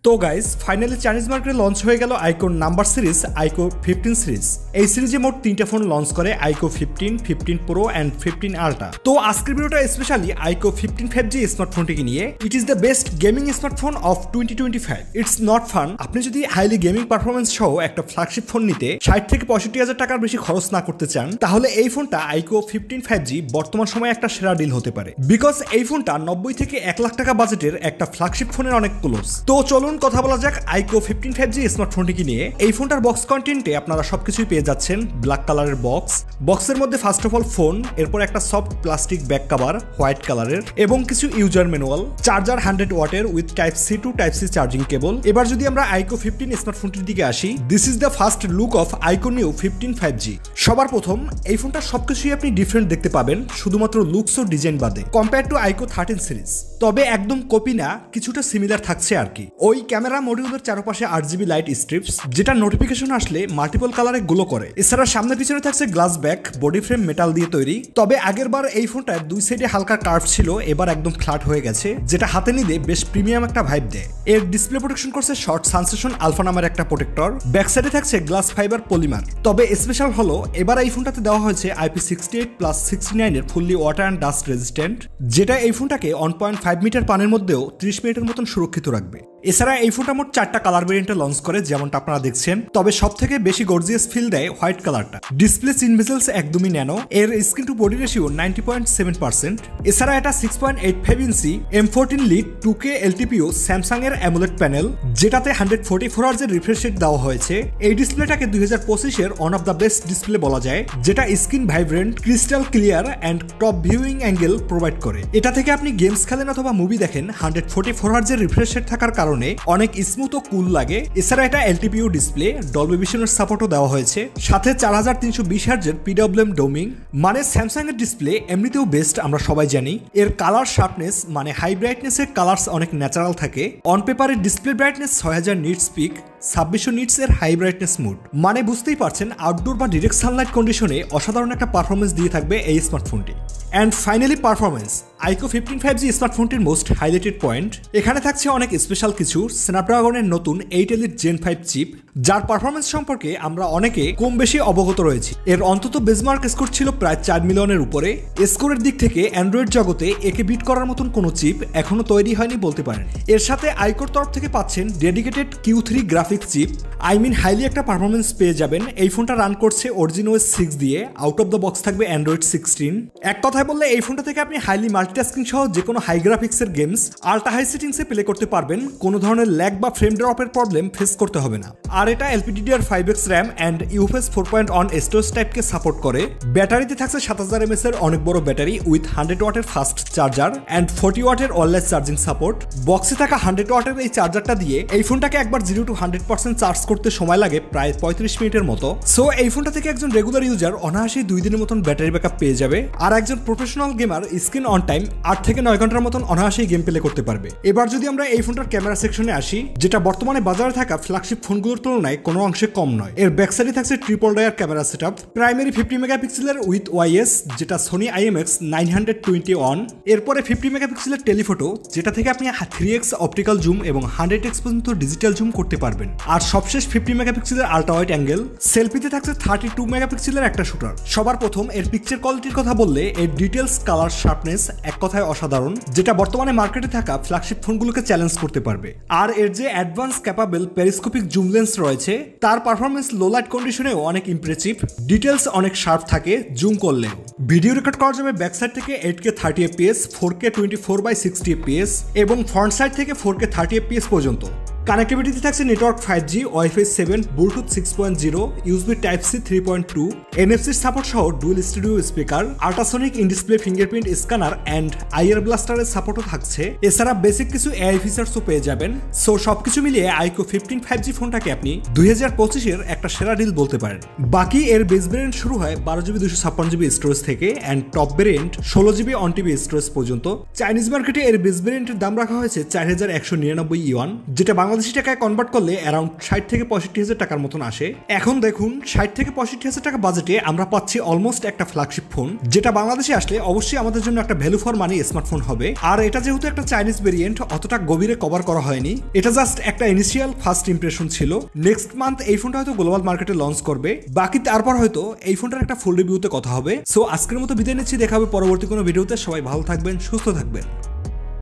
তো guys finally Chinese মার্কেটে launch হয়ে গেল আইকো নাম্বার সিরিজ আইকো 15 সিরিজ। এই সিরিজে মোট 3টা ফোন লঞ্চ করে আইকো 15, 15 প্রো এন্ড 15 আলট্রা। তো আজকের ভিডিওটা স্পেশালি আইকো 15 5G স্মার্টফোনটিকে নিয়ে। It is the best gaming smartphone of 2025। It's not fun. আপনি যদি হাইলি গেমিং পারফরমেন্স সহ একটা ফ্ল্যাগশিপ ফোন নিতে 60 থেকে 65,000 টাকার বেশি খরচ না করতে চান, তাহলে এই ফোনটা আইকো 15 5G বর্তমান সময়ে একটা সেরা ডিল হতে পারে। বিকজ এই ফোনটা 90 থেকে 1 লাখ টাকা বাজেটের একটা ফ্ল্যাগশিপ ফোনের অনেক ক্লোজ। তো চলুন কথা বলা যাক আইকো 15 5G স্মার্টফোনটিকে নিয়ে। এই ফোনটার বক্স কন্টেন্টে আপনারা সবকিছুই পেয়ে যাচ্ছেন। ব্ল্যাক কালারের বক্সের মধ্যে ফার্স্ট অফ অল ফোন, এরপর একটা soft plastic back cover white কালারের এবং কিছু ইউজার ম্যানুয়াল, চার্জার 100 ওয়াটের with type C to type C charging cable. এবার যদি আমরা আইকো 15 স্মার্টফোনটির দিকে আসি, this is the first look of iQOO new 15 5G। সবার প্রথম এই ফোনটা সবকিছুই আপনি ডিফারেন্ট দেখতে পাবেন, শুধুমাত্র লুকস ও ডিজাইন বাদে কম্পেয়ার টু আইকো 13 সিরিজ। তবে একদম কপি না, কিছুটা সিমিলার থাকছে আর কি। ওই ক্যামেরা মডিউলের চারপাশে 8GB লাইট স্ট্রিপস, যেটা নোটিফিকেশন আসলে মাল্টিপল কালারে গ্লো করে। এছাড়া সামনে পিছনে থাকছে glass back, body frame metal দিয়ে তৈরি। তবে আগের বার এই ফোনটার দুই সাইডে হালকা কার্ভ ছিল, এবার একদম ফ্ল্যাট হয়ে গেছে, যেটা হাতে নিলে বেশ প্রিমিয়াম একটা ভাইব দেয়। এর ডিসপ্লে প্রোটেকশন করছে শর্ট সানসেশন আলফা নামের একটা প্রোটেক্টর। ব্যাক সাইডে থাকছে গ্লাস ফাইবার পলিমার। তবে স্পেশাল হলো এবার এই ফোনটাতে দেওয়া হয়েছে IP68+69 এর fully water and dust resistant, যেটা এই ফোনটাকে 1.5 মিটার পানির মধ্যেও 30 মিনিটের মতন সুরক্ষিত রাখবে। এছাড়া এই ফোনটা মোট 4টা কালার ভেরিয়েন্টে লঞ্চ করে, যেমনটা আপনারা দেখছেন। তবে সব থেকে বেশি গর্জিয়াস ফিল দেয় হোয়াইট কালারটা। ডিসপ্লে সিন বেজেলস একদমই ন্যানো। এর স্ক্রিন টু বডি রেশিও 90.7%। এছাড়া এটা 6.85 ইঞ্চি M14 lead 2K LTPO Samsung এর অ্যামোলেড প্যানেল, যেটাতে 144 Hz এর রিফ্রেশ রেট দেওয়া হয়েছে। এই ডিসপ্লেটাকে 2025 এর one of the best display বলা যায়, যেটা screen vibrant, crystal clear and top viewing angle provide করে। এটা থেকে আপনি গেমস খেলেন অথবা মুভি দেখেন, 144 Hz এর রিফ্রেশ রেট থাকার কারণে অনেক স্মুথ ও কুল লাগে। এছাড়া এটা LTPO ডিসপ্লে, ডলবি ভিশনের সাপোর্টও দেওয়া হয়েছে, সাথে 4320 Hz এর PWM ডোমিং। মানে স্যামসাং এর ডিসপ্লে এমনিতেও বেস্ট, আমরা সবাই জানি। এর কালার শার্পনেস মানে হাই ব্রাইটনেস এর কালারস অনেক ন্যাচারাল থাকে। অন পেপারের display brightness 6000 nits pick, 2600 nits এর হাই ব্রাইটনেস মোড। মানে বুঝতেই পারছেন আউটডোর বা ডিরেক্ট সানলাইট কন্ডিশনে অসাধারণ একটা পারফরমেন্স দিয়ে থাকবে এই স্মার্টফোনটি। And finally performance, iQOO 15 5G স্মার্টফোনটির মোস্ট হাইলাইটেড পয়েন্ট। এখানে থাকছে অনেক স্পেশাল কিছু। স্ন্যাপড্রাগনের নতুন 8 Elite Gen 5 চিপ, যার পারফরমেন্স সম্পর্কে আমরা অনেকে কম বেশি অবগত রয়েছি। এর অন্তত বেজমার্ক স্কোর ছিল প্রায় 4 মিলিয়নের উপরে। স্কোরের দিক থেকে অ্যান্ড্রয়েড জগতে একে বিট করার মতন কোনো চিপ এখনো তৈরি হয়নি বলতে পারেন। এর সাথে আইকোর তরফ থেকে পাচ্ছেন dedicated Q3 graphic chip. Highly একটা পারফরমেন্স পেয়ে যাবেন। এই ফোনটা রান করছে OS 6 দিয়ে। আউট অফ দ্য বক্স থাকবে অ্যান্ড্রয়েড 16। এক কথায় বললে এই ফোনটা থেকে আপনি হাইলি মাল্টিটাস্কিং সহ যে কোনো হাই গ্রাফিক্সের গেমস আল্ট্রা হাই সেটিংসে প্লে করতে পারবেন। কোনো ধরনের ল্যাগ বা ফ্রেম ড্রপের প্রবলেম ফেস করতে হবে না। আর এটা LPDDR5X RAM and UFS 4.1 storage টাইপকে সাপোর্ট করে। ব্যাটারিতে থাকছে 7000 mAh এর অনেক বড় ব্যাটারি উইথ 100 ওয়াটের ফাস্ট চার্জার অ্যান্ড 40 ওয়াটের ওয়্যারলেস চার্জিং সাপোর্ট। বক্সে থাকা 100 ওয়াটের এই চার্জারটা দিয়ে এই ফোনটাকে একবার 0 to 100% চার্জ করতে সময় লাগে প্রায় 35 মিনিটের মতো। সো এই ফোনটা থেকে একজন রেগুলার ইউজার অনায়াসেই 2 দিনের মতন ব্যাটারি ব্যাকআপ পেয়ে যাবে। আর একজন professional gamer screen on time 8 থেকে 9 ঘন্টার মতন অনায়াসেই গেম প্লে করতে পারবে। এবার যদি আমরা এই ফোনটার ক্যামেরা সেকশনে আসি, যেটা বর্তমানে বাজারে থাকা ফ্ল্যাগশিপ ফোনগুলোর তুলনায় কোনো অংশে কম নয়। এর ব্যাক সাইডে থাকছে ট্রিপল ডায়ার ক্যামেরা সেটআপ, প্রাইমারি 50 মেগাপিক্সেলের উইথ OIS, যেটা সোনি IMX 921। এরপরে 50 মেগাপিক্সেলের টেলিফটো, যেটা থেকে আপনি 3x অপটিক্যাল জুম এবং 100x পর্যন্ত ডিজিটাল জুম করতে পারবেন। আর সবশেষ 50 মেগাপিক্সেলের আল্ট্রা ওয়াইড অ্যাঙ্গেল। সেলফিতে থাকছে 32 মেগাপিক্সেলের একটা শুটার। সবার প্রথম এর পিকচার কোয়ালিটির কথা বললে এর ডিটেলস, কালার, শার্পনেস এক কথায় অসাধারণ, যেটা বর্তমানে মার্কেটে থাকা ফ্ল্যাগশিপ ফোনগুলোকে চ্যালেঞ্জ করতে পারবে। আর এর যে advance capable periscopic zoom lens রয়েছে, তার পারফরমেন্স লো লাইট কন্ডিশনেও অনেক ইমপ্রেসিভ। ডিটেলস অনেক শার্প থাকে জুম করলেও। ভিডিও রেকর্ড করা যাবে ব্যাক সাইড থেকে 8K 30 fps, 4K 24/60 fps এবং ফ্রন্ট সাইড থেকে 4K 30 fps পর্যন্ত। কানেক্টিভিটিতে থাকছে network 5G, Wi-Fi 7, bluetooth 6.0, USB Type-C 3.2, NFC support সহ dual studio speaker, ultrasonic in display fingerprint scanner and IR ব্লাস্টারের সাপোর্টও থাকছে। এছাড়া বেসিক কিছু AI ফিচার্সও পেয়ে যাবেন। সো সবকিছু মিলিয়ে আইকো 15 5G ফোনটাকে আপনি 2025 এর একটা সেরা ডিল বলতে পারেন। বাকি এর বেস ভেরিয়েন্ট শুরু হয় 12GB 256GB স্টোরেজ থেকে and top variant 16GB ONTB storage পর্যন্ত। চাইনিজ মার্কেটে এর বেস ভেরিয়েন্টের দাম রাখা হয়েছে 4199 ইউয়ান, যেটা বাংলাদেশ বাংলাদেশি টাকায় কনভার্ট করলে অ্যারাউন্ড 60 থেকে 65,000 টাকার মতন আসে। এখন দেখুন 60 থেকে 65,000 টাকা বাজেটে আমরা পাচ্ছি অলমোস্ট একটা ফ্ল্যাগশিপ ফোন, যেটা বাংলাদেশে আসলে অবশ্যই আমাদের জন্য একটা ভ্যালু ফর মানি স্মার্টফোন হবে। আর এটা যেহেতু একটা চাইনিজ ভেরিয়েন্ট, অতটা গভীরে কভার করা হয়নি, এটা জাস্ট একটা ইনিশিয়াল ফার্স্ট ইমপ্রেশন ছিল। নেক্সট মান্থ এই ফোনটা হয়তো গ্লোবাল মার্কেটে লঞ্চ করবে, বাকি তারপর হয়তো এই ফোনটার একটা ফুল রিভিউতে কথা হবে। সো আজকের মতো বিদায় নিচ্ছি, দেখা হবে পরবর্তী কোনো ভিডিওতে। সবাই ভালো থাকবেন, সুস্থ থাকবেন।